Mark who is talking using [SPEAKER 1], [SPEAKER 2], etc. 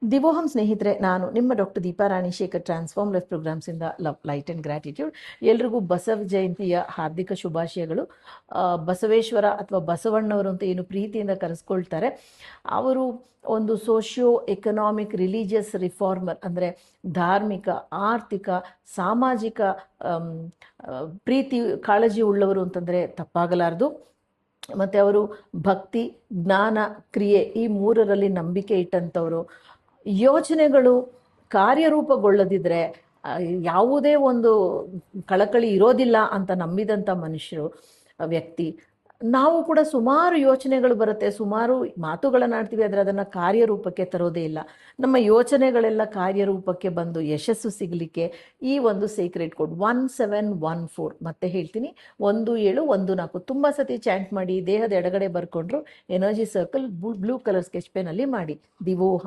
[SPEAKER 1] ದಿವೋಹಂ ಸ್ನೇಹಿತರೆ, ನಾನು ನಿಮ್ಮ doctor Deepa Ranishekhar, transform life ಪ್ರೋಗ್ರಾಮ್ಸಿಂದ ಲವ್ ಲೈಟ್ ಆ್ಯಂಡ್ ಗ್ರ್ಯಾಟಿಟ್ಯೂಡ್. ಎಲ್ರಿಗೂ ಬಸವ ಜಯಂತಿಯ ಹಾರ್ದಿಕ ಶುಭಾಶಯಗಳು. ಬಸವೇಶ್ವರ ಅಥವಾ ಬಸವಣ್ಣವರು ಅಂತ ಏನು ಪ್ರೀತಿಯಿಂದ ಕರೆಸ್ಕೊಳ್ತಾರೆ, ಅವರು ಒಂದು ಸೋಷಿಯೋ ಎಕನಾಮಿಕ್ ರಿಲಿಜಿಯಸ್ ರಿಫಾರ್ಮರ್, ಅಂದರೆ ಧಾರ್ಮಿಕ, ಆರ್ಥಿಕ, ಸಾಮಾಜಿಕ ಪ್ರೀತಿ ಕಾಳಜಿ ಉಳ್ಳವರು ಅಂತಂದರೆ ತಪ್ಪಾಗಲಾರದು. ಮತ್ತು ಅವರು ಭಕ್ತಿ, ಜ್ಞಾನ, ಕ್ರಿಯೆ ಈ ಮೂರರಲ್ಲಿ ನಂಬಿಕೆ ಇಟ್ಟಂಥವರು. ಯೋಚನೆಗಳು ಕಾರ್ಯರೂಪಗೊಳ್ಳದಿದ್ದರೆ ಯಾವುದೇ ಒಂದು ಕಳಕಳಿ ಇರೋದಿಲ್ಲ ಅಂತ ನಂಬಿದಂಥ ಮನುಷ್ಯರು, ವ್ಯಕ್ತಿ. ನಾವು ಕೂಡ ಸುಮಾರು ಯೋಚನೆಗಳು ಬರುತ್ತೆ, ಸುಮಾರು ಮಾತುಗಳನ್ನು ಆಡ್ತೀವಿ, ಆದರೆ ಅದನ್ನು ಕಾರ್ಯರೂಪಕ್ಕೆ ತರೋದೇ ಇಲ್ಲ. ನಮ್ಮ ಯೋಚನೆಗಳೆಲ್ಲ ಕಾರ್ಯರೂಪಕ್ಕೆ ಬಂದು ಯಶಸ್ಸು ಸಿಗಲಿಕ್ಕೆ ಈ ಒಂದು ಸೀಕ್ರೆಟ್ ಕೋಡ್ 1714 ಮತ್ತೆ ಹೇಳ್ತೀನಿ, 1714 ತುಂಬ ಸತಿ ಚಾಂಟ್ ಮಾಡಿ. ದೇಹದ ಎಡಗಡೆ ಬರ್ಕೊಂಡ್ರು energy circle blue colour sketch ಪೆನಲ್ಲಿ ಮಾಡಿ. ದಿವೋಹಂ.